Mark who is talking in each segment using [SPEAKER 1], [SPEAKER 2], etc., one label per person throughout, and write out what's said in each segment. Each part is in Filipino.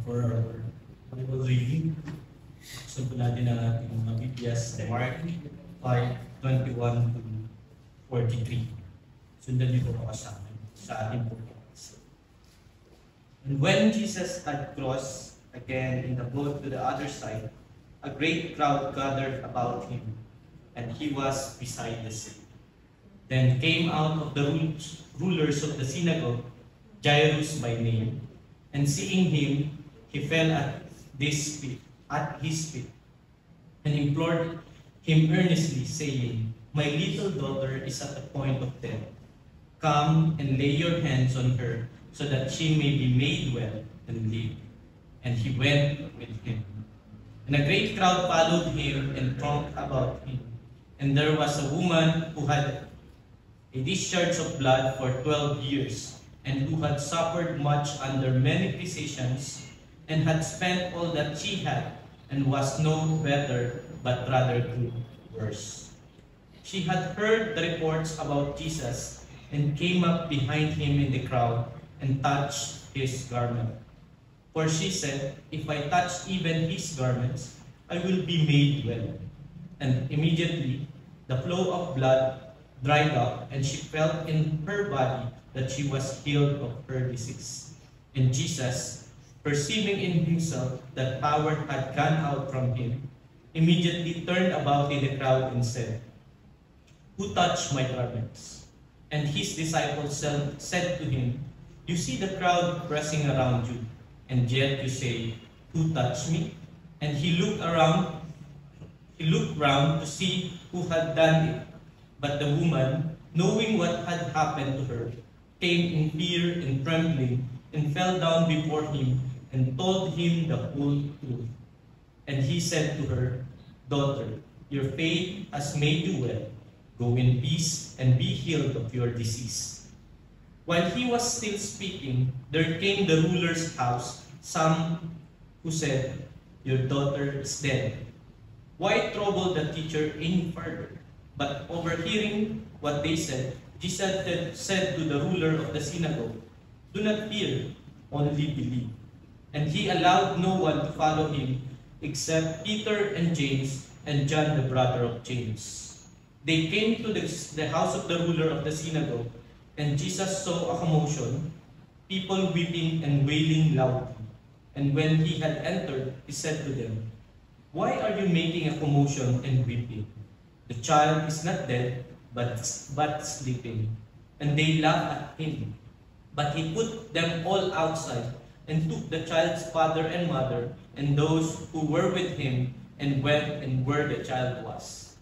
[SPEAKER 1] for our Bible reading. So po natin ang ating mga Biblias, Mark 5:21 to 43. Sundan niyo po ako sa ating podcast. And when Jesus had crossed again in the boat to the other side, a great crowd gathered about him, and he was beside the sea. Then came out of the rulers of the synagogue, Jairus by name, and seeing him, he fell at his feet, and implored him earnestly, saying, "My little daughter is at the point of death. Come and lay your hands on her, so that she may be made well and live." And he went with him. And a great crowd followed him and thronged about him. And there was a woman who had a discharge of blood for 12 years, and who had suffered much under many physicians, and had spent all that she had, and was no better, but rather grew worse. She had heard the reports about Jesus, and came up behind him in the crowd, and touched his garment. For she said, "If I touch even his garments, I will be made well." And immediately the flow of blood dried up, and she felt in her body that she was healed of her disease. And Jesus, perceiving in himself that power had gone out from him, immediately turned about in the crowd and said, "Who touched my garments?" And his disciples said to him, "You see the crowd pressing around you, and yet you say, 'Who touched me?'" And he looked round to see who had done it. But the woman, knowing what had happened to her, came in fear and trembling, and fell down before him, and told him the whole truth. And he said to her, "Daughter, your faith has made you well. Go in peace and be healed of your disease." While he was still speaking, there came the ruler's house some who said, "Your daughter is dead. Why trouble the teacher any further?" But overhearing what they said, Jesus said to the ruler of the synagogue, "Do not fear, only believe." And he allowed no one to follow him except Peter and James and John, the brother of James. They came to the house of the ruler of the synagogue, and Jesus saw a commotion, people weeping and wailing loudly. And when he had entered, he said to them, "Why are you making a commotion and weeping? The child is not dead, but sleeping." And they laughed at him. But he put them all outside, and took the child's father and mother, and those who were with him, and went and where the child was.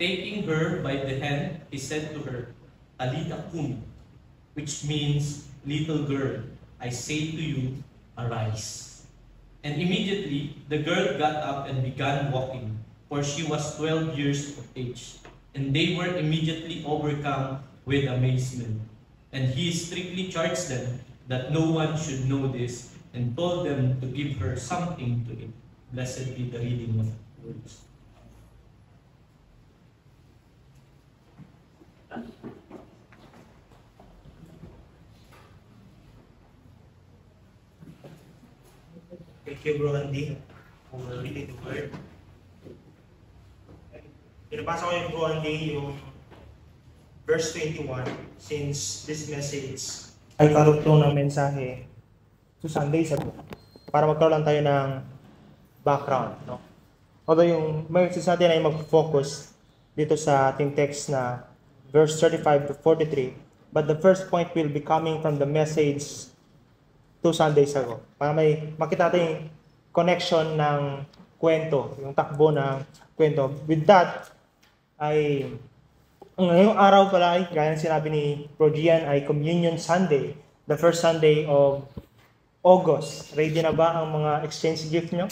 [SPEAKER 1] Taking her by the hand, he said to her, "Talitha cumi," which means, "Little girl, I say to you, arise." And immediately the girl got up and began walking, for she was 12 years of age. And they were immediately overcome with amazement. And he strictly charged them that no one should know this, and told them to give her something to eat. Blessed be the reading of the words.
[SPEAKER 2] Thank you, Bro Andy, for reading the word. Pinabasa ko yung Bro Andy, yung verse 21, since this message ay karugtong ng mensahe to Sundays ago, para magkaroon lang tayo ng background, no? Although yung message natin ay mag-focus dito sa ating text na verse 35 to 43, but the first point will be coming from the message 2 Sundays ago, para may makita natin yung connection ng kwento, yung takbo ng kwento. With that, ay ngayong araw pala ay, gaya ng sinabi ni Bro Gian, ay Communion Sunday, the first Sunday of August. Ready na ba ang mga exchange gift nyo?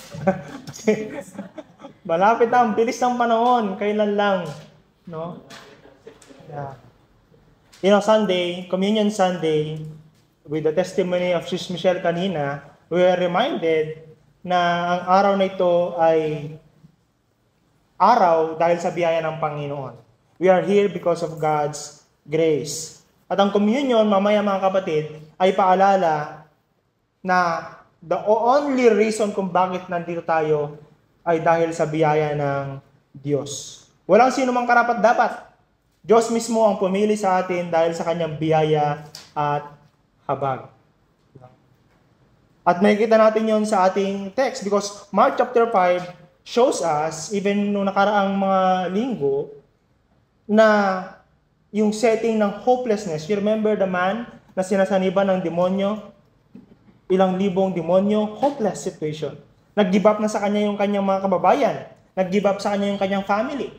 [SPEAKER 2] Malapit na, ang bilis ng panahon, kailan lang, no? Yeah. You know, Sunday, Communion Sunday, with the testimony of Sis Michelle kanina, we are reminded na ang araw na ito ay araw dahil sa biyaya ng Panginoon. We are here because of God's grace. At ang communion, mamaya mga kapatid, ay paalala na the only reason kung bakit nandito tayo ay dahil sa biyaya ng Diyos. Walang sino mang karapat-dapat. Diyos mismo ang pumili sa atin dahil sa kanyang biyaya at habag. At makikita natin yon sa ating text because Mark chapter 5 shows us, even nung nakaraang mga linggo, na yung setting ng hopelessness. You remember the man na sinasaniban ng demonyo? Ilang libong demonyo, hopeless situation. Nag-give up na sa kanya yung kanyang mga kababayan. Nag-give up sa kanya yung kanyang family.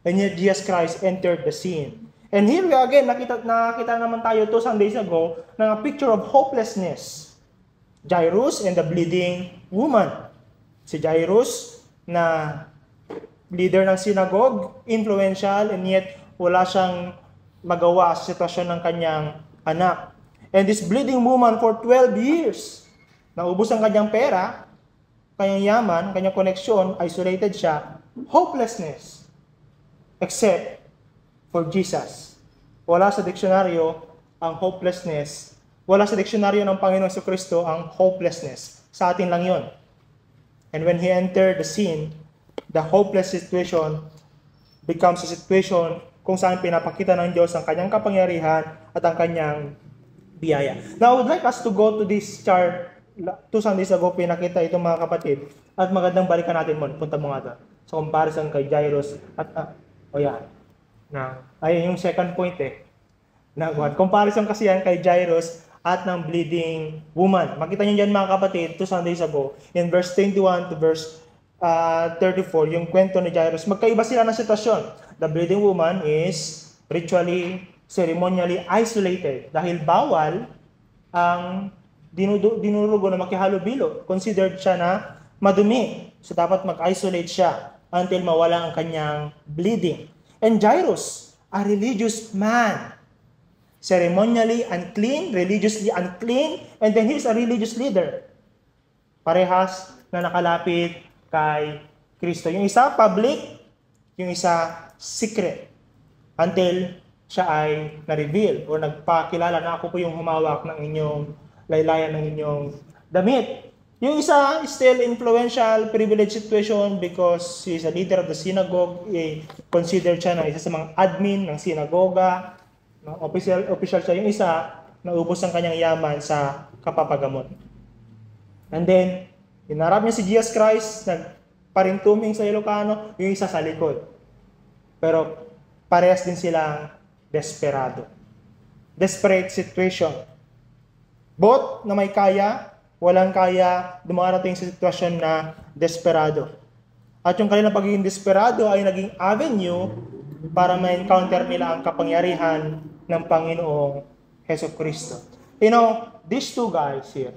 [SPEAKER 2] And yet Jesus Christ entered the scene. And here we again, nakita naman tayo 2 Sundays ago ng a picture of hopelessness. Jairus and the bleeding woman. Si Jairus na leader ng synagogue, influential, and yet wala siyang magawa sa sitwasyon ng kanyang anak. And this bleeding woman for 12 years, naubos ang kanyang pera, kanyang yaman, kanyang koneksyon, isolated siya, hopelessness. Except for Jesus. Wala sa diksyonaryo ang hopelessness. Wala sa diksyonaryo ng Panginoon Jesucristo ang hopelessness. Sa atin lang yon. And when He entered the scene, the hopeless situation becomes a situation kung saan pinapakita ng Diyos ang kanyang kapangyarihan at ang kanyang biyaya. Now, I would like us to go to this chart. 2 Sundays ago, pinakita ito mga kapatid. At magandang balikan natin mo. Punta mo nga doon. Sa comparison kay Jairus at ayun yung second point comparison kasi yan kay Jairus at ng bleeding woman. Makita niyo dyan mga kapatid, 2 Sundays ago, in verse 21 to verse 34, yung kwento ni Jairus. Magkaiba sila ng sitwasyon. The bleeding woman is ritually, ceremonially isolated dahil bawal ang dinurugo na makihalubilo. Considered siya na madumi. So dapat mag-isolate siya until mawala ang kanyang bleeding. And Jairus, a religious man, ceremonially unclean, religiously unclean, and then he's a religious leader. Parehas na nakalapit kay Kristo. Yung isa public, yung isa secret. Until siya ay na-reveal o nagpakilala na ako po yung humawak ng inyong laylayan ng inyong damit. Yung isa still influential, privileged situation because he is a leader of the synagogue. Considered siya na isa sa mga admin ng sinagoga. Official siya. Yung isa, naubos ang kanyang yaman sa kapapagamot. And then, hinarap niya si Jesus Christ, nagparintuming sa Ilocano, yung isa sa likod. Pero parehas din silang desperado. Desperate situation. Both na may kaya, walang kaya, dumarating sa sitwasyon na desperado. At yung kanilang pagiging desperado ay naging avenue para ma-encounter nila ang kapangyarihan ng Panginoong Jesucristo. You know, these two guys here,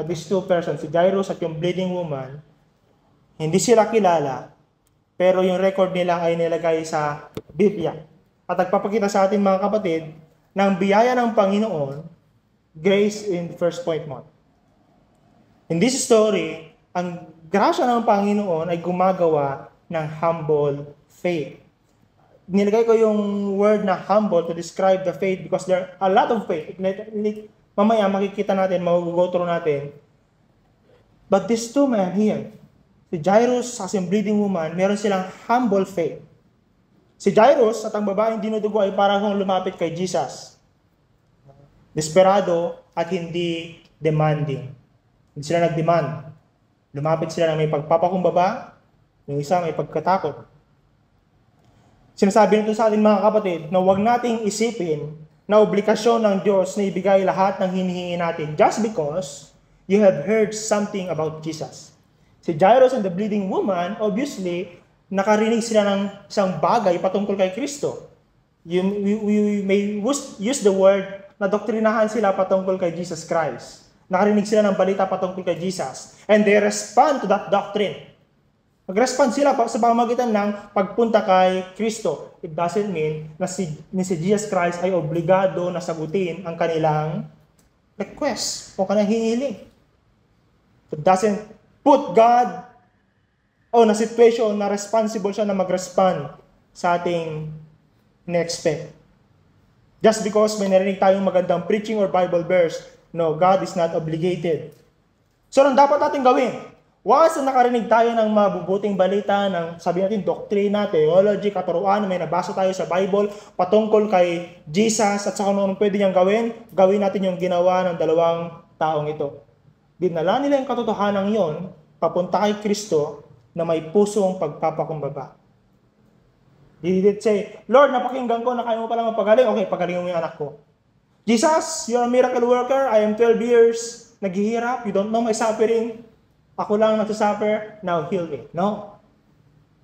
[SPEAKER 2] these two persons, si Jairus at yung bleeding woman, hindi sila kilala, pero yung record nila ay nilagay sa Biblia. At nagpapakita sa atin mga kapatid, ng biyaya ng Panginoon, grace in the first point mo. In this story, ang grasya ng Panginoon ay gumagawa ng humble faith. Nilagay ko yung word na humble to describe the faith because there are a lot of faith. Mamaya makikita natin, mag-go through natin. But these two men here, si Jairus at yung bleeding woman, meron silang humble faith. Si Jairus at ang babaeng dinudugo ay parang lumapit kay Jesus. Desperado at hindi demanding. Hindi sila nag-demand. Lumapit sila na may pagpapakumbaba, yung isa may pagkatakot. Sinasabi nito sa atin mga kapatid na huwag nating isipin na obligasyon ng Diyos na ibigay lahat ng hinihingi natin just because you have heard something about Jesus. Si Jairus and the bleeding woman, obviously, nakarinig sila ng isang bagay patungkol kay Kristo. We may use the word na doktrinahan sila patungkol kay Jesus Christ. Nakarinig sila ng balita patungkol kay Jesus. And they respond to that doctrine. Mag-respond sila sa pamamagitan ng pagpunta kay Kristo. It doesn't mean na si Jesus Christ ay obligado na sagutin ang kanilang request o kanilang hinihiling. It doesn't put God na situation na responsible siya na mag-respond sa ating in-expect. Just because may narinig tayong magandang preaching or Bible verse, no, God is not obligated So, ang dapat natin gawin? Once na nakarinig tayo ng mabubuting balita, ng sabi natin, doktrina, theology, katuruan, may nabasa tayo sa Bible, patungkol kay Jesus at sa kung anong pwede niyang gawin natin yung ginawa ng dalawang taong ito. Dinala nila yung katotohanan yon papunta kay Kristo na may pusong pagpapakumbaba. They did say, Lord, napakinggan ko na kaya mo palang mapagaling. Okay, pagalingin mo yung anak ko. Jesus, you're a miracle worker. I am 12 years naghihirap. You don't know my suffering. Ako lang nagsasuffer. Now heal me. No.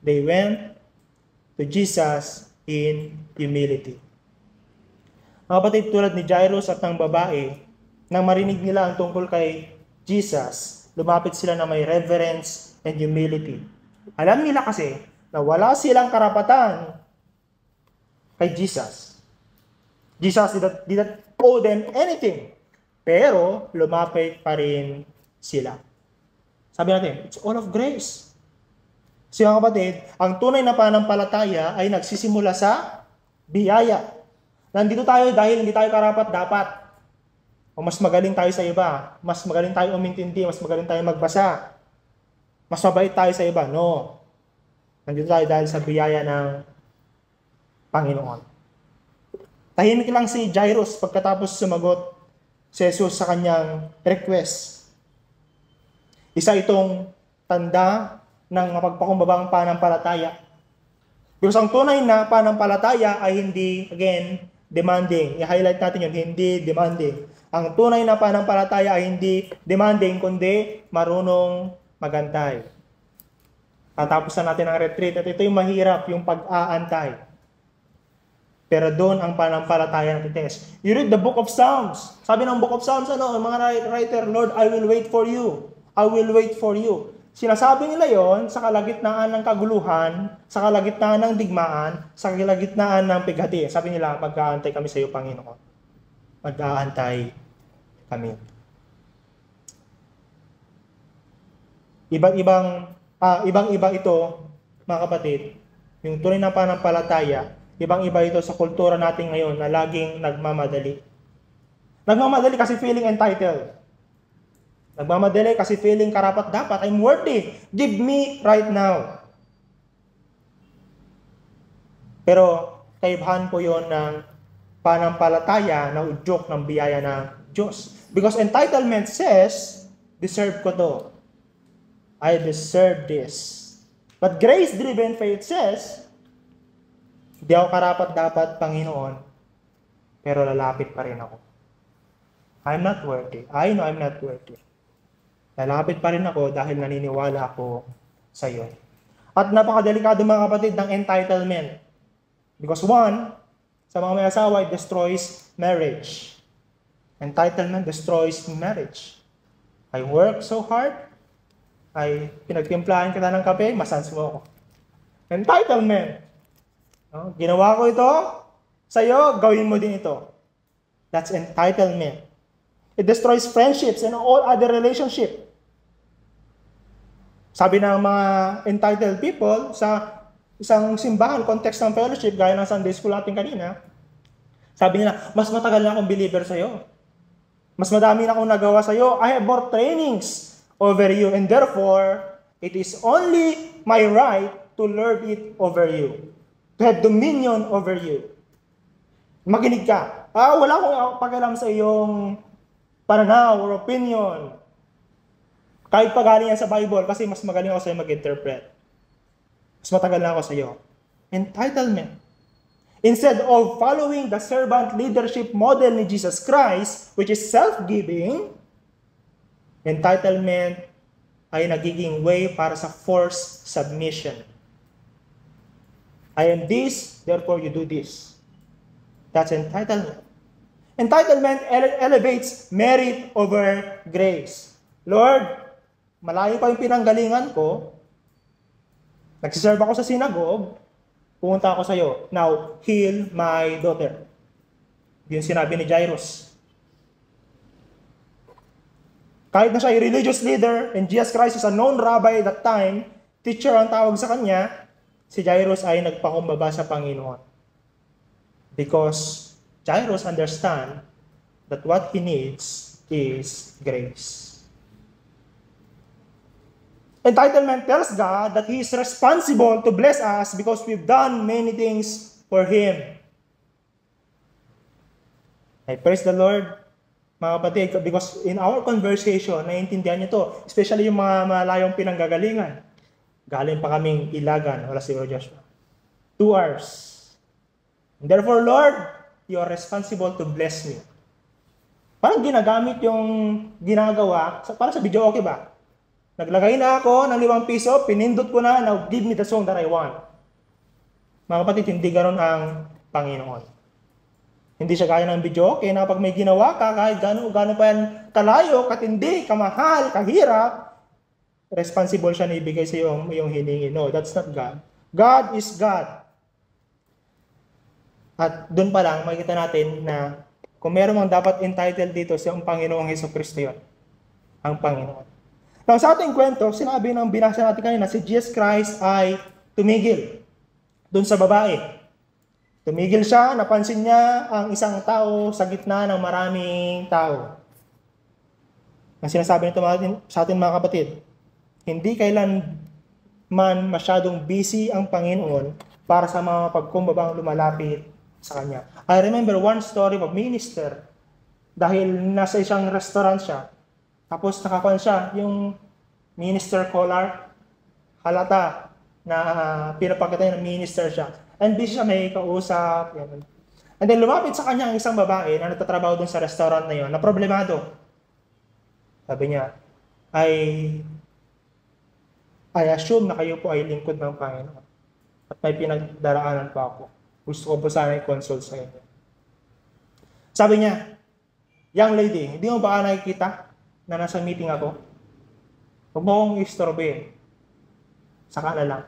[SPEAKER 2] They went to Jesus in humility. Mga kapatid, tulad ni Jairus at ng babae, nang marinig nila ang tungkol kay Jesus, lumapit sila na may reverence and humility. Alam nila kasi na wala silang karapatan kay Jesus. Jesus did not owe them anything. Pero lumapit pa rin sila. Sabi natin, it's all of grace. So mga kapatid, ang tunay na pananampalataya ay nagsisimula sa biyaya. Nandito tayo dahil hindi tayo karapat-dapat. O mas magaling tayo sa iba. Mas magaling tayo umintindi. Mas magaling tayo magbasa. Mas mabait tayo sa iba. No. Nandito tayo dahil sa biyaya ng Panginoon. Tahimik lang si Jairus pagkatapos sumagot si Jesus sa kanyang request. Isa itong tanda ng mapagpakumbabang pananampalataya. Because ang tunay na pananampalataya ay hindi, again, demanding. I-highlight natin yun, hindi demanding. Ang tunay na pananampalataya ay hindi demanding, kundi marunong magantay. Tatapos na natin ang retreat at ito yung mahirap, yung pag-aantay. Pero doon ang pananampalataya natin test. You read the book of Psalms. Sabi ng book of Psalms, mga writer, Lord, I will wait for you. I will wait for you. Sinasabi nila yon sa kalagitnaan ng kaguluhan, sa kalagitnaan ng digmaan, sa kalagitnaan ng pighati. Sabi nila, mag-aantay kami sa iyo, Panginoon. Mag-aantay kami. Ibang-iba ito, mga kapatid, yung tunay na pananampalataya, ibang-iba ito sa kultura natin ngayon na laging nagmamadali. Nagmamadali kasi feeling entitled. Nagmamadali kasi feeling karapat-dapat. I'm worthy. Give me right now. Pero kaibahan po yon ng pananampalataya na udyok ng biyaya ng Diyos. Because entitlement says, deserve ko to. I deserve this. But grace-driven faith says, hindi ako karapat-dapat, Panginoon, pero lalapit pa rin ako. I'm not worthy. I know I'm not worthy. Lalapit pa rin ako dahil naniniwala ako sa iyo. At napakadelikado mga kapatid ng entitlement. Because one, sa mga may asawa, it destroys marriage. Entitlement destroys marriage. I work so hard, ay pinagtimplahan kita ng kape, masans mo ako. Entitlement. No? Ginawa ko ito, sa'yo, gawin mo din ito. That's entitlement. It destroys friendships and all other relationships. Sabi ng mga entitled people sa isang simbahan, context ng fellowship, gaya ng Sunday school natin kanina, sabi nila, mas matagal na akong believer sa'yo. Mas madami na akong nagawa sa'yo. I have more trainings over you and therefore, it is only my right to lord it over you. To have dominion over you. Makinig ka. Wala akong pakialam sa iyong pananaw or opinion. Kahit pagaling yan sa Bible, kasi mas magaling ako sa'yo mag-interpret. Mas matagal na ako sa'yo. Entitlement. Instead of following the servant leadership model ni Jesus Christ, which is self-giving, entitlement ay nagiging way para sa forced submission. I am this, therefore you do this. That's entitlement. Entitlement elevates merit over grace. Lord, malayo pa yung pinanggalingan ko. Nagsiserve ako sa synagogue. Pumunta ako sa iyo. Now, heal my daughter. Yun sinabi ni Jairus. Kahit na siya ay religious leader and Jesus Christ is a known rabbi at that time, teacher ang tawag sa kanya, si Jairus ay nagpakumbaba sa Panginoon. Because Jairus understand that what he needs is grace. Entitlement tells God that He is responsible to bless us because we've done many things for Him. I praise the Lord, mga kapatid, because in our conversation, naiintindihan niyo to, especially yung mga malayong pinanggagalingan. Galing pa kaming Ilagan, wala si Joshua. 2 hours. And therefore, Lord, you are responsible to bless me. Parang ginagamit yung ginagawa, para sa video, okay ba? Naglagay na ako ng 5 piso, pinindot ko na, now give me the song that I want. Mga kapatid, hindi ganoon ang Panginoon. Hindi siya gaya ng video, okay, na pag may ginawa ka, kahit gano'n pa yan kalayo, katindi, kamahal, kahirap, responsible siya na ibigay sa yung hiningi. No, that's not God. God is God. At doon pa lang, makikita natin na kung meron mang dapat entitled dito sa Panginoong Hesukristo yun. Ang Panginoon. Now, sa ating kwento, sinabi ng binasa natin kanina, si Jesus Christ ay tumigil doon sa babae. Tumigil siya, napansin niya ang isang tao sa gitna ng maraming tao. Ang sinasabi nito sa atin mga kapatid, hindi kailan man masyadong busy ang Panginoon para sa mga pagkumbabang lumalapit sa Kanya. I remember one story of a minister dahil nasa isang restaurant siya. Tapos nakakuha siya, yung minister collar, halata na pinapakita niya ng minister siya. And busy siya, may kausap. Yan. And then lumapit sa kanya ang isang babae na nagtatrabaho dun sa restaurant na yon, na problemado. Sabi niya, I assume na kayo po ay lingkod ng Panginoon. At may pinagdaraanan pa ako. Gusto ko po sana i-consult sa inyo. Sabi niya, young lady, hindi mo ba nakikita na nasa meeting ako? Huwag mo akong istorbe. Saka na lang.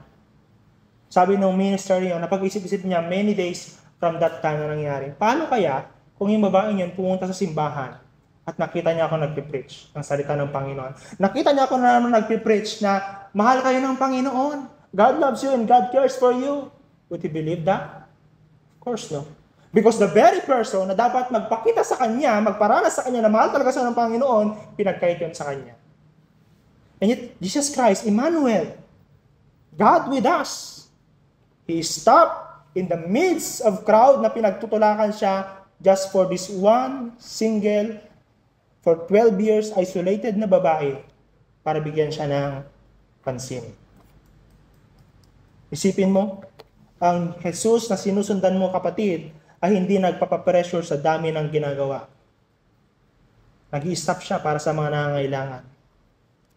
[SPEAKER 2] Sabi ng minister niyo, napag-isip-isip niya many days from that time na nangyari. Paano kaya kung yung babae niyon pumunta sa simbahan at nakita niya ako nagpipreach ng salita ng Panginoon? Nakita niya ako na nagpipreach na mahal kayo ng Panginoon. God loves you and God cares for you. Would you believe that? Of course no. Because the very person na dapat magpakita sa kanya, magparanas sa kanya na mahal talaga siya ng Panginoon, pinagkait yun sa kanya. And yet, Jesus Christ, Emmanuel, God with us, He stopped in the midst of crowd na pinagtutulakan siya just for this one single, for 12 years, isolated na babae para bigyan siya ng pansin. Isipin mo, ang Jesus na sinusundan mo kapatid ay hindi nagpapapressure sa dami ng ginagawa. Nag-i-stop siya para sa mga nangangailangan.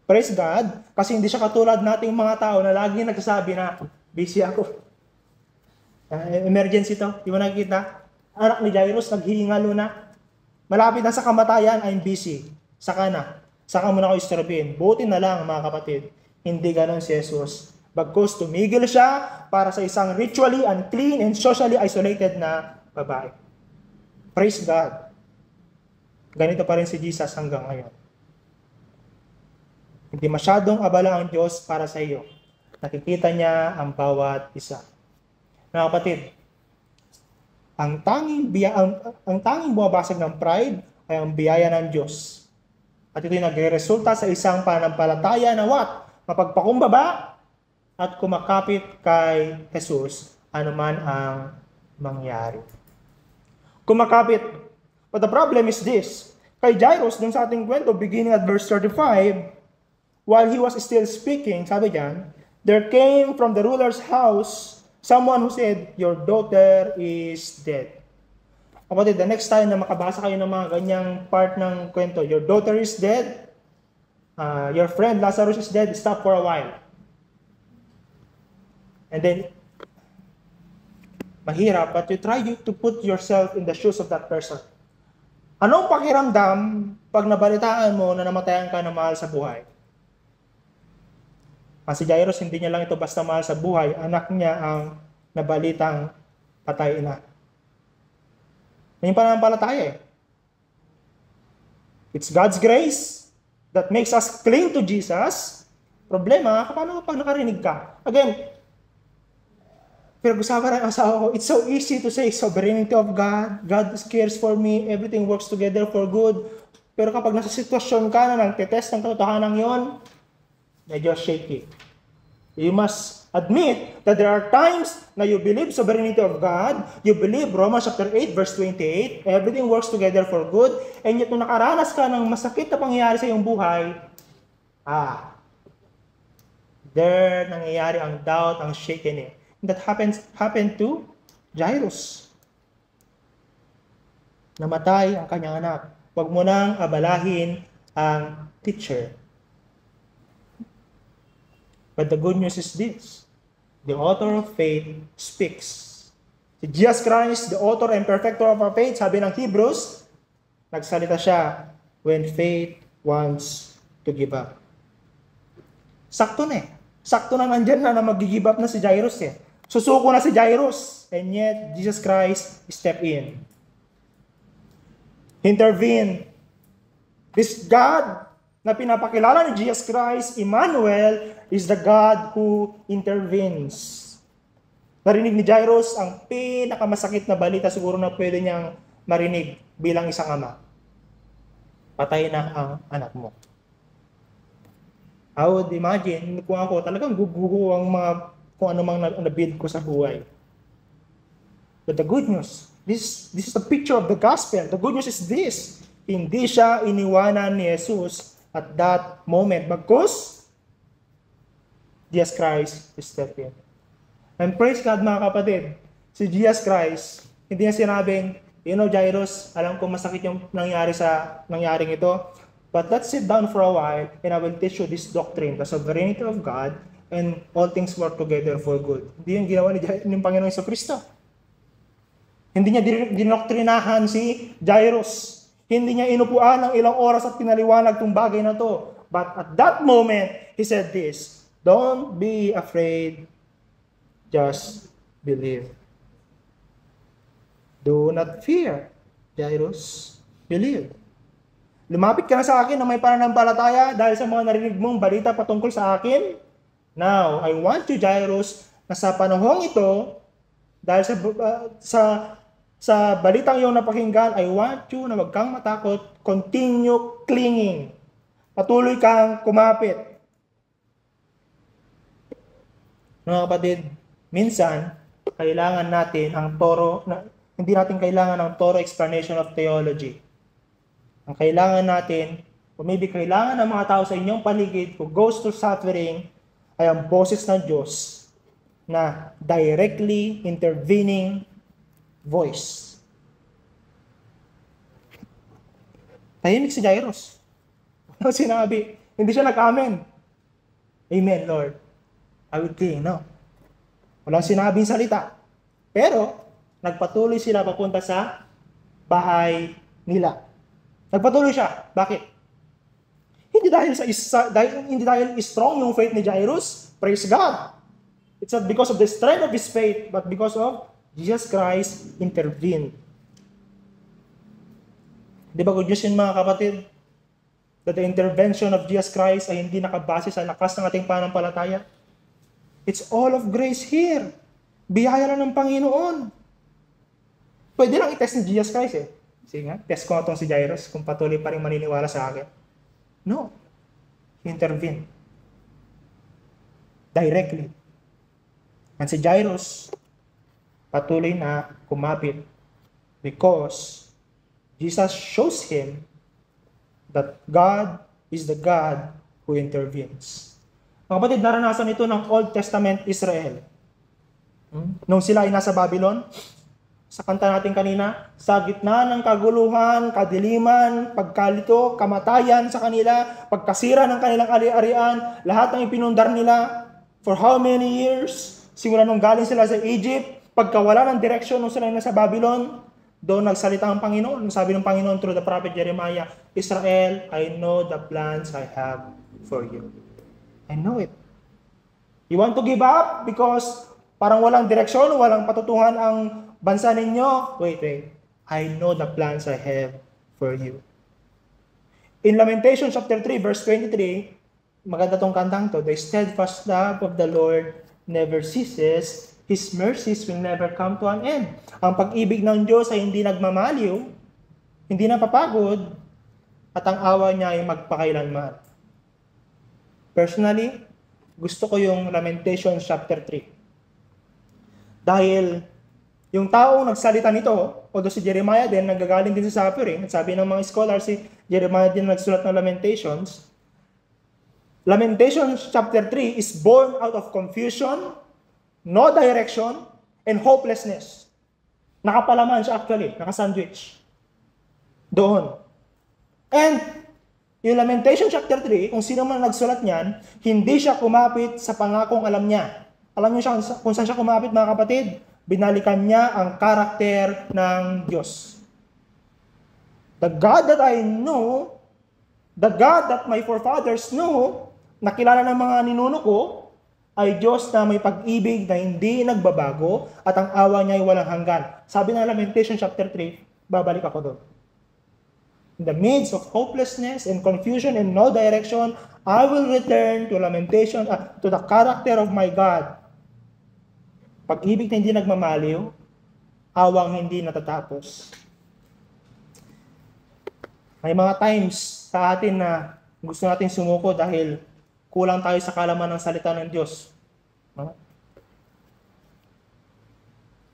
[SPEAKER 2] Praise God, kasi hindi siya katulad nating mga tao na lagi nagsasabi na, busy ako. Emergency to, di mo nakikita? Anak ni Jairus, naghihingalo na. Malapit na sa kamatayan, I'm busy. Saka na. Saka mo na ako istorbihin. Buti na lang mga kapatid, hindi ganon si Jesus. Bagkus tumigil siya para sa isang ritually unclean and socially isolated na babae. Praise God. Ganito pa rin si Jesus hanggang ngayon. Hindi masyadong abala ang Diyos para sa iyo. Nakikita niya ang bawat isa. Mga kapatid, ang tanging bumabasag ng pride ay ang biyaya ng Diyos. At ito'y nagre-resulta sa isang pananampalataya na what? Mapagpakumbaba at kumakapit kay Jesus anuman ang mangyari. Kumakapit. But the problem is this. Kay Jairus, dun sa ating kwento, beginning at verse 35, while he was still speaking, sabi diyan, there came from the ruler's house someone who said, your daughter is dead. Kapatid, the next time na makabasa kayo ng mga ganyang part ng kwento, your daughter is dead, your friend Lazarus is dead, stop for a while. And then, mahirap, but you try to put yourself in the shoes of that person. Anong pakiramdam pag nabalitaan mo na namatayan ka na mahal sa buhay? Si Jairus, hindi niya lang ito basta mahal sa buhay, anak niya ang nabalitang patay na. Yung pananampalataya eh. It's God's grace that makes us cling to Jesus. Problema, paano pag nakarinig ka? Again, pinag-usapan ng asawa ko, it's so easy to say, sovereignty of God, God cares for me, everything works together for good. Pero kapag nasa sitwasyon ka na nagtetest ng katotohanan yon, medyo shaky. You must admit that there are times na you believe sovereignty of God, you believe Romans chapter 8 verse 28, everything works together for good, and yet nung nakaranas ka ng masakit na pangyayari sa iyong buhay, there nangyayari ang doubt, ang shaking. That happened to Jairus. Namatay ang kanyang anak. Huwag mo nang abalahin ang teacher. But the good news is this. The author of faith speaks. Si Jesus Christ, the author and perfecter of our faith, sabi ng Hebrews, nagsalita siya when faith wants to give up. Sakto na eh. Sakto na nandyan na mag-give up na si Jairus eh. Susuko na si Jairus. And yet, Jesus Christ step in. Intervene. This God na pinapakilala ni Jesus Christ, Emmanuel, is the God who intervenes. Narinig ni Jairus ang pinakamasakit na balita siguro na pwede niyang marinig bilang isang ama. Patay na ang anak mo. I would imagine, kung ako, talagang guguho ang mga kung ano mang nabuild ko sa buhay. But the good news, this is the picture of the gospel. The good news is this. Hindi siya iniwanan ni Jesus at that moment because Jesus Christ stepped in. And praise God mga kapatid, si Jesus Christ, hindi niya sinabing, Jairus, alam ko masakit yung nangyaring ito, but let's sit down for a while and I will teach you this doctrine, the sovereignty of God, and all things work together for good. Hindi yung ginawa ni Panginoong Jesucristo. Hindi niya dinoktrinahan si Jairus. Hindi niya inupuan ng ilang oras at pinaliwanag itong bagay na to. But at that moment, he said this, don't be afraid, just believe. Do not fear, Jairus, believe. Lumapit ka na sa akin na may pananampalataya dahil sa mga narinig mong balita patungkol sa akin. Now, I want you, Jairus, na sa panahong ito, dahil sa balitang iyong napakinggan, I want you na wag kang matakot, continue clinging. Patuloy kang kumapit. Mga kapatid, minsan, kailangan natin hindi natin kailangan ng thorough explanation of theology. Ang kailangan natin, o maybe kailangan ng mga tao sa inyong paligid who goes through suffering, ay ang boses ng Diyos na directly intervening voice. Tahimik si Jairus. Ano sinabi? Hindi siya nag-amen. Amen, Lord. I will cling. No. Walang sinabing salita. Pero, nagpatuloy sila papunta sa bahay nila. Nagpatuloy siya. Bakit? Hindi dahil strong yung faith ni Jairus. Praise God. It's not because of the strength of his faith, but because of Jesus Christ intervened. Di ba good news yun mga kapatid? That the intervention of Jesus Christ ay hindi nakabase sa lakas ng ating pananampalataya. It's all of grace here. Biyaya lang ng Panginoon. Pwede lang i-test ni Jesus Christ eh. Sige nga, test ko itong si Jairus kung patuloy pa rin maniniwala sa akin. No. He intervened. Directly. And si Jairus, patuloy na kumapit because Jesus shows him that God is the God who intervenes. Mga kapatid, naranasan ito ng Old Testament Israel. Nung sila ay nasa Babylon, sa kanta natin kanina, sa gitna ng kaguluhan, kadiliman, pagkalito, kamatayan sa kanila, pagkasira ng kanilang ari-arian, lahat ng ipinundar nila for how many years? Simula nung galing sila sa Egypt, pagkawala ng direksyon nung sila nasa Babylon, doon nagsalita ang Panginoon. Sabi ng Panginoon through the prophet Jeremiah, Israel, I know the plans I have for you. I know it. You want to give up because parang walang direksyon, walang patutungan ang bansa ninyo? Wait. I know the plans I have for you. In Lamentations chapter 3, verse 23, maganda tong kantang to, the steadfast love of the Lord never ceases, His mercies will never come to an end. Ang pag-ibig ng Diyos ay hindi nagmamaliw, hindi napapagod, at ang awa niya ay magpakailanman. Personally, gusto ko yung Lamentations chapter 3. Dahil yung taong nagsalita nito, although si Jeremiah din, nagagaling din sa suffering, at sabi ng mga scholars, si Jeremiah din nagsulat ng Lamentations. Lamentations chapter 3 is born out of confusion, no direction, and hopelessness. Nakapalaman siya actually, nakasandwich. Doon. And yung Lamentation chapter 3, kung sino man nagsulat niyan, hindi siya kumapit sa pangakong alam niya. Alam niyo siya kung saan siya kumapit, mga kapatid? Binalikan niya ang karakter ng Diyos. The God that I know, the God that my forefathers knew, nakilala ng mga ninuno ko, ay Diyos na may pag-ibig na hindi nagbabago at ang awa niya ay walang hanggan. Sabi ng Lamentation chapter 3, babalik ako doon. In the midst of hopelessness and confusion and no direction, I will return to lamentation, to the character of my God. Pag-ibig na hindi nagmamaliw, awang hindi natatapos. May mga times sa atin na gusto natin sumuko dahil kulang tayo sa kalaman ng salita ng Diyos.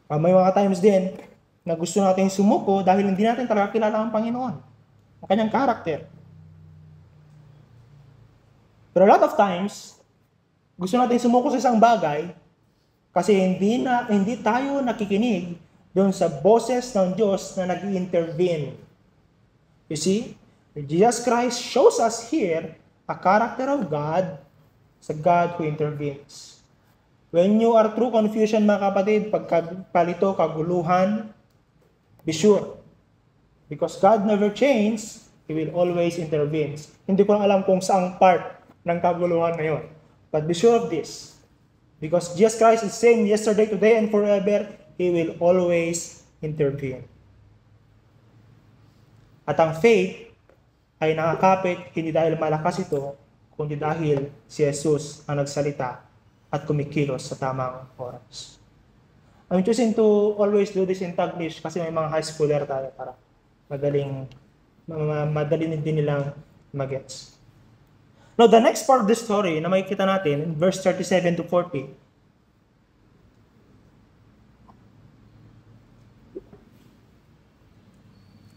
[SPEAKER 2] May mga times din na gusto natin sumuko dahil hindi natin talaga kilala ang Panginoon. Ang kanyang karakter. Pero a lot of times, gusto natin sumuko sa isang bagay kasi hindi tayo nakikinig doon sa boses ng Diyos na nag-intervene. You see, Jesus Christ shows us here a character of God, sa God who intervenes. When you are through confusion, mga kapatid, pagpalito, kaguluhan, be sure. Because God never changes, He will always intervene. Hindi ko lang alam kung saang part ng kaguluhan na yun. But be sure of this. Because Jesus Christ is same yesterday, today, and forever, He will always intervene. At ang faith ay nakakapit hindi dahil malakas ito, kundi dahil si Jesus ang nagsalita at kumikilos sa tamang oras. I'm choosing to always do this in Taglish kasi may mga high schooler tayo para madali din nilang magets. Now, the next part of the story na makikita natin in verse 37 to 40,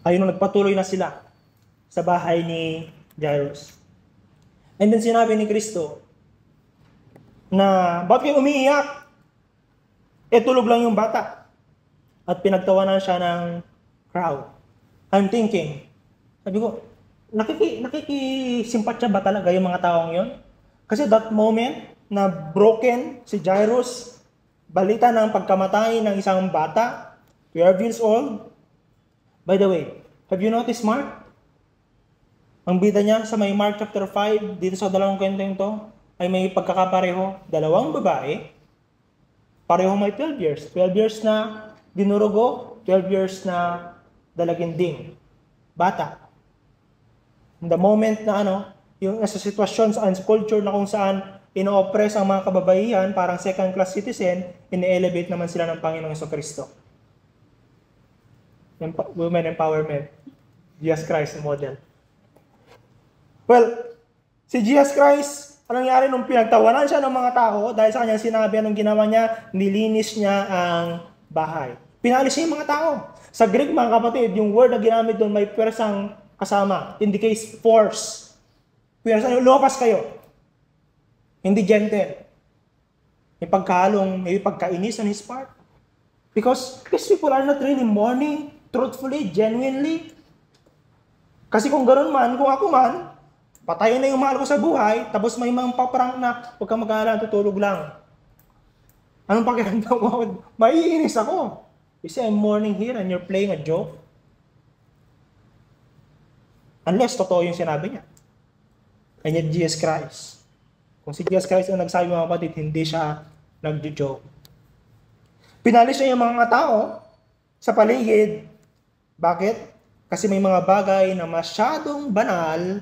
[SPEAKER 2] ay nung nagpatuloy na sila sa bahay ni Jairus. And then sinabi ni Kristo na, bakit kayo umiiyak? Tulog lang yung bata. At pinagtawanan siya ng crowd. I'm thinking, sabi ko, nakikisimpatya ba talaga yung mga taong yon? Kasi that moment na broken si Jairus, balita ng pagkamatay ng isang bata, 12 years old. By the way, have you noticed Mark? Ang bida niya sa may Mark chapter 5, dito sa dalawang kwentong ito, ay may pagkakapareho. Dalawang babae, pareho may 12 years. 12 years na dinurugo, 12 years na dalaginding. Bata. In the moment na yung nasa sitwasyon sa culture na kung saan ino-oppress ang mga kababaihan, parang second-class citizen, ine-elevate naman sila ng Panginoong Jesucristo. Women empowerment. Jesus Christ model. Well, si Jesus Christ, anong nangyari nung pinagtawanan siya ng mga tao dahil sa kanyang sinabi, anong ginawa niya? Nilinis niya ang bahay. Pinalis niya yung mga tao. Sa Greek, mga kapatid, yung word na ginamit doon may pwersang kasama. Indicates force. Pwersa, lumapas kayo. Hindi gentle. May pagkahalong, may pagkainis on his part. Because these people are not really mourning truthfully, genuinely. Kasi kung ganoon man, kung ako man, patayin na yung mahal ko sa buhay, tapos may mga paparang na, huwag kang mag-aalala, tutulog lang. Anong pakiramdam ko? Maiinis ako. You say, I'm mourning here and you're playing a joke. Unless totoo yung sinabi niya. And yet, Jesus Christ. Kung si Jesus Christ ang nagsabi, mga kapatid, hindi siya nag-joke. Pinalis niya yung mga tao sa paligid. Bakit? Kasi may mga bagay na masyadong banal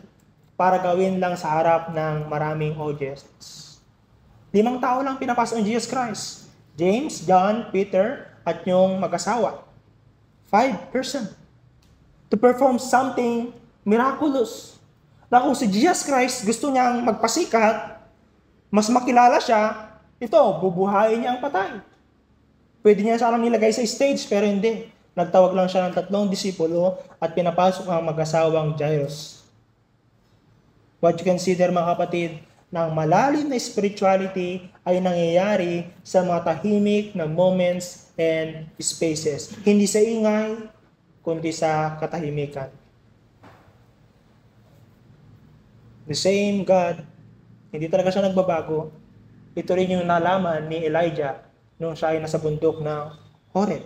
[SPEAKER 2] para gawin lang sa harap ng maraming audience. 5 tao lang pinapasok ng Jesus Christ. James, John, Peter, at yung mag-asawa. 5 person. To perform something miraculous. Na kung si Jesus Christ gusto niyang magpasikat, mas makilala siya, ito, bubuhayin niya ang patay. Pwede niya sanang nilagay sa stage, pero hindi. Nagtawag lang siya ng 3 disipulo at pinapasok ang mag-asawang Jairus. What you consider, mga kapatid, ng malalim na spirituality ay nangyayari sa mga tahimik na moments and spaces. Hindi sa ingay, kundi sa katahimikan. The same God, hindi talaga siya nagbabago. Ito rin yung nalaman ni Elijah nung siya ay nasa bundok ng Horeb.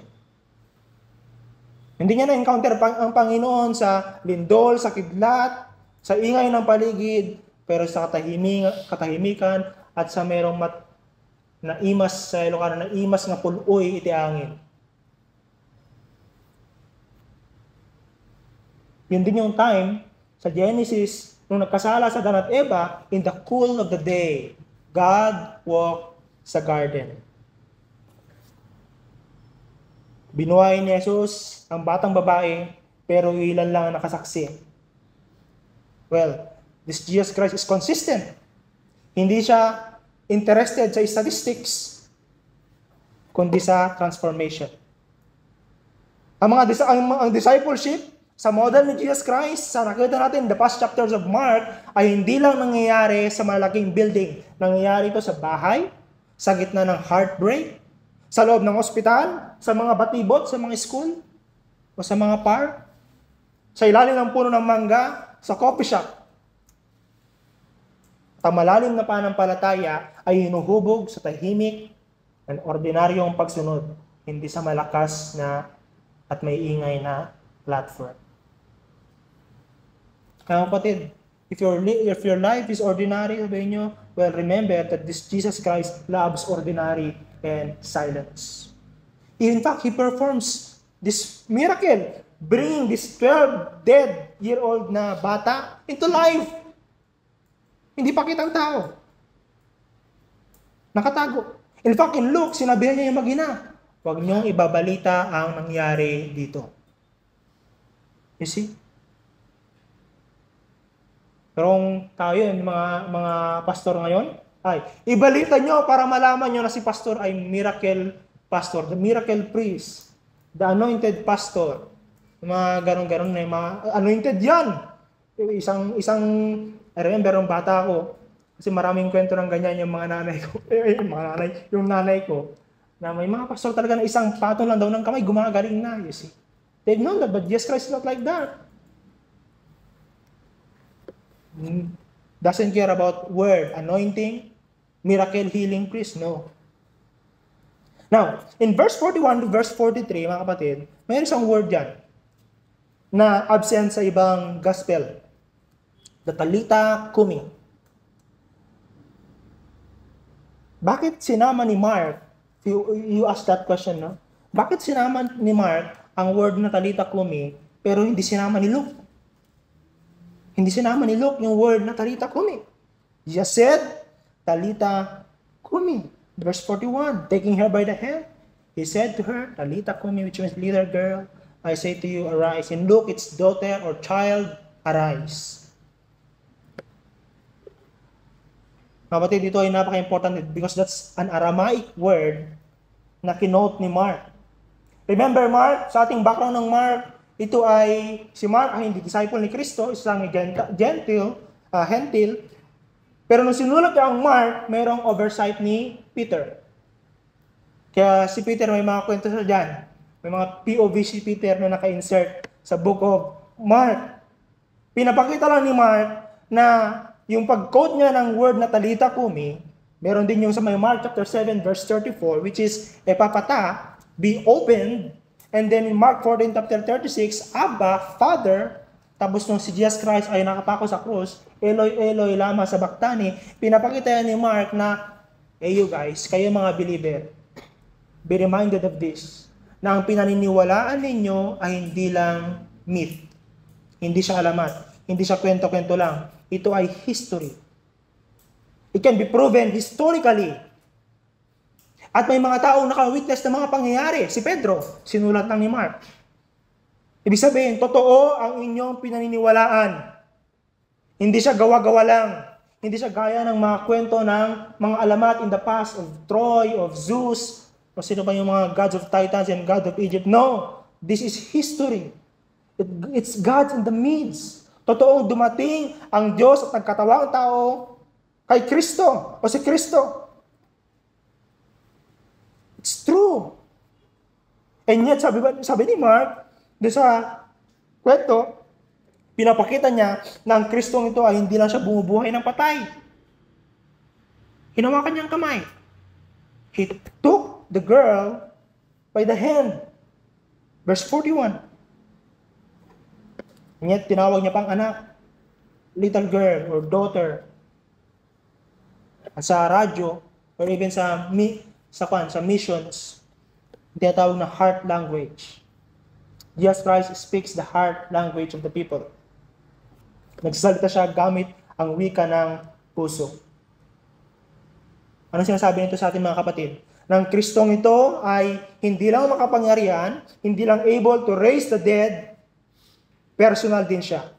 [SPEAKER 2] Hindi niya na-encounter ang Panginoon sa lindol, sa kidlat, sa ingay ng paligid, pero sa katahimikan at sa merong naimas sa Ilocano, naimas nga puloy iti angin. Yun din yung time sa Genesis, nung nagkasala sa Dan at Eva, in the cool of the day, God walked sa garden. Binuhay ni Jesus ang batang babae, pero ilan lang ang nakasaksi. Well, this Jesus Christ is consistent. Hindi siya interested sa statistics, kundi sa transformation. Ang discipleship sa model ni Jesus Christ, sa nakita natin in the past chapters of Mark, ay hindi lang nangyayari sa malaking building. Nangyayari ito sa bahay, sa gitna ng heartbreak, sa loob ng ospital, sa mga batibot, sa mga school, o sa mga park, sa ilalim ng puno ng mangga, sa coffee shop. Ang malalim na pananampalataya ay hinuhubog sa tahimik at ordinaryong pagsunod, hindi sa malakas na at may ingay na platform. Kaya kapatid, if your life is ordinary, sabihin nyo, well, remember that this Jesus Christ loves ordinary and silence. In fact, He performs this miracle, bringing this 12-year-old na bata into life. Hindi pa kitang tao. Nakatago. In fact, in Luke, sinabihan niya yung mag-ina, huwag niyong ibabalita ang nangyari dito. You see? Pero tayo, yung mga pastor ngayon, ay, ibalita nyo para malaman nyo na si pastor ay miracle pastor, the miracle priest, the anointed pastor. Mga ganon-ganon na yung mga anointed yan. I remember ng bata ko, kasi maraming kwento ng ganyan yung mga nanay ko, yung nanay ko, na may mga pastor talaga na isang patong lang daw ng kamay, gumagaling na, you see. They've known that, but Jesus Christ is not like that. Doesn't care about word, anointing, miracle healing priest, no. Now, in verse 41 to verse 43, mga kapatid, mayroon isang word dyan na absent sa ibang gospel. The Talita Kumi. Bakit sinama ni Mark, you ask that question, no? Bakit sinama ni Mark ang word na Talita Kumi, pero hindi sinama ni Luke? Hindi sinama ni Luke yung word na Talita Kumi. He just said, Talita Kumi. Verse 41, taking her by the hand, he said to her, Talita Kumi, which means little girl, I say to you, arise. In Luke, it's daughter or child, arise. Kapatid, dito ay napaka-important because that's an Aramaic word na kinote ni Mark. Remember Mark, sa ating background ng Mark, ito ay, si Mark ay hindi disciple ni Kristo, isang gentil, pero nung sinulat niya ang Mark, mayroong oversight ni Peter. Kaya si Peter may mga kwento sa dyan. May mga POV si Peter na naka-insert sa book of Mark. Pinapakita lang ni Mark na yung pag-quote niya ng word na Talita Kumi, meron din yung sa may Mark chapter 7 verse 34, which is, epapata, be opened. And then in Mark 14 chapter 36, Abba, Father, tapos nung si Jesus Christ ay nakapako sa krus, Eloi, Eloi, lama sabachthani, pinapakita ni Mark na, hey you guys, kayo mga believer, be reminded of this, na ang pinaniniwalaan ninyo ay hindi lang myth. Hindi siya alamat. Hindi siya kwento-kwento lang. Ito ay history. It can be proven historically. At may mga taong naka-witness ng mga pangyayari. Si Pedro, sinulat lang ni Mark. Ibig sabihin, totoo ang inyong pinaniniwalaan. Hindi siya gawa-gawa lang. Hindi siya gaya ng mga kwento ng mga alamat in the past of Troy, of Zeus, o sino pa yung mga gods of Titans and God of Egypt. No, this is history. It's God in the midst. Totoong dumating ang Diyos at nagkatawang tao kay Kristo o si Kristo. It's true. And yet, sabi ni Mark, doon sa kwento, pinapakita niya na ang Kristong ito ay hindi lang siya bumubuhay ng patay. Hinawakan niyang kamay. He took the girl by the hand. Verse 41. And yet, tinawag niya pang anak, little girl or daughter. At sa radyo, or even sa missions, tinatawag na heart language. Jesus Christ speaks the heart language of the people. Nagsasalita siya gamit ang wika ng puso. Anong sinasabi nito sa ating mga kapatid? Nang Kristong ito ay hindi lang makapangyarihan, hindi lang able to raise the dead, personal din siya.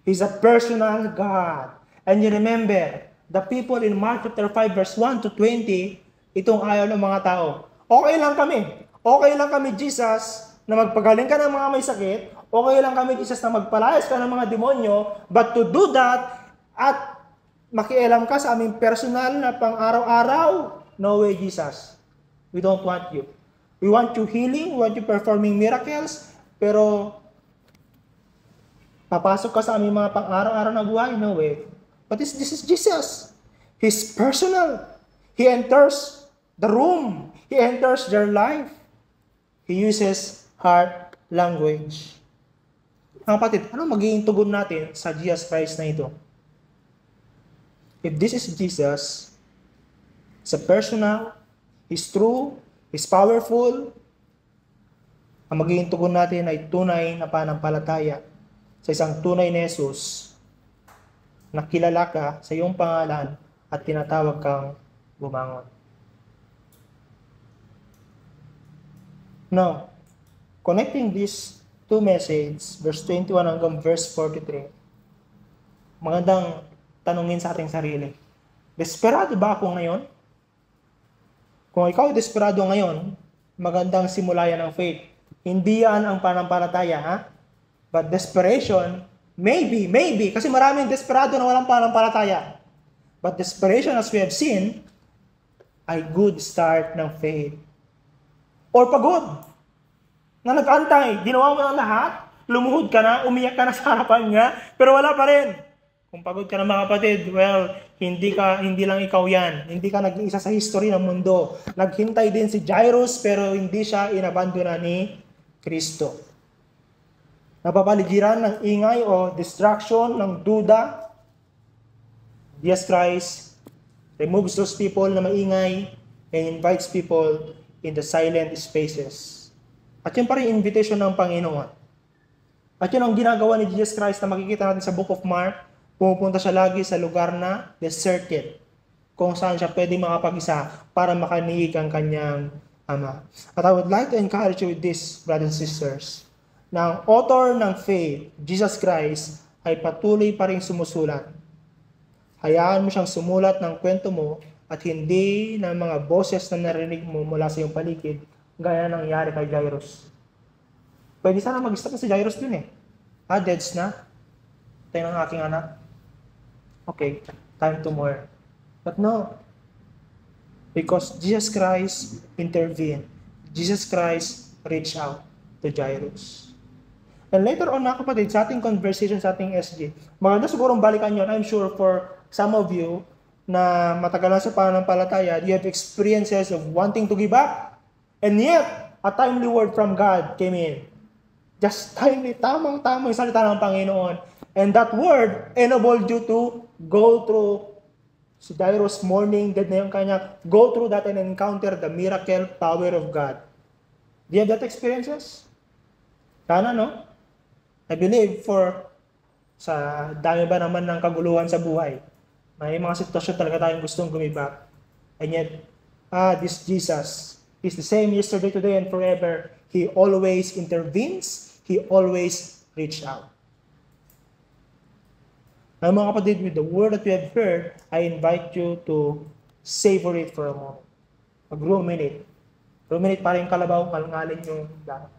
[SPEAKER 2] He's a personal God. And you remember, the people in Mark chapter 5 verse 1 to 20, itong ayaw ng mga tao. Okay lang kami. Okay lang kami, Jesus, na magpagaling ka ng mga may sakit. Okay lang kami, Jesus, na magpalayas ka ng mga demonyo. But to do that, at makialam ka sa aming personal na pang-araw-araw, no way, Jesus. We don't want you. We want you healing, we want you performing miracles, pero papasok ka sa aming mga pang-araw-araw na buhay, no way. But this is Jesus. He's personal. He enters the room. He enters their life. He uses heart language. Mga kapatid, ano magiging tugon natin sa Jesus Christ na ito? If this is Jesus, He's a personal, He's true, He's powerful, ang magiging tugon natin ay tunay na pananampalataya sa isang tunay na Jesus na kilala ka sa iyong pangalan at tinatawag kang bumangon. Now, connecting these two messages, verse 21 hanggang verse 43, magandang tanungin sa ating sarili. Desperado ba ako ngayon? Kung ikaw ay desperado ngayon, magandang simulayan ng faith. Hindi yan ang pananampalataya, ha? But desperation, maybe, kasi maraming desperado na walang pananampalataya. But desperation, as we have seen, ay good start ng faith. Or pagod, na nag-antay, ginawa mo ng lahat, lumuhod ka na, umiyak ka na sa harapan niya, pero wala pa rin. Kung pagod ka na mga kapatid, well, hindi lang ikaw yan. Hindi ka nag-iisa sa history ng mundo. Naghintay din si Jairus, pero hindi siya inabandona ni Kristo. Napapaligiran ng ingay o distraction, ng duda. Jesus Christ removes those people na maingay and invites people in the silent spaces. At yun pa rin invitation ng Panginoon. At yun ang ginagawa ni Jesus Christ na makikita natin sa Book of Mark. Pumupunta siya lagi sa lugar na deserted, kung saan siya pwede makapag-isa para makaniig ang kanyang Ama. At I would like to encourage you with this, brothers and sisters, na ang author ng faith, Jesus Christ, ay patuloy pa rin sumusulat. Hayaan mo siyang sumulat ng kwento mo at hindi ng mga boses na narinig mo mula sa iyong paligid, gaya nangyari kay Jairus. Pwede sana mag-stop na si Jairus din eh. Deads na. Tayo ng aking anak. Okay, time to mourn. But no. Because Jesus Christ intervened. Jesus Christ reached out to Jairus. And later on, mga kapatid, sa ating conversation sa ating SG, maganda sigurong balikan yun. I'm sure for some of you na matagal na sa pananampalataya, you have experiences of wanting to give up. And yet, a timely word from God came in. Just timely, tamang-tama yung salita ng Panginoon. And that word enabled you to go through si Jairus mourning, dead na yung kanya, go through that and encounter the miracle power of God. Do you have that experiences? Sana, no? I believe sa dami ba naman ng kaguluhan sa buhay, may mga sitwasyon talaga tayong gustong gumibak. And yet, this Jesus is the same yesterday, today, and forever. He always intervenes. He always reaches out. Ang mga kapatid, with the word that we have heard, I invite you to savor it for a moment. Mag-ruminate. Ruminate para yung kalabaw, kalngalin yung lahat.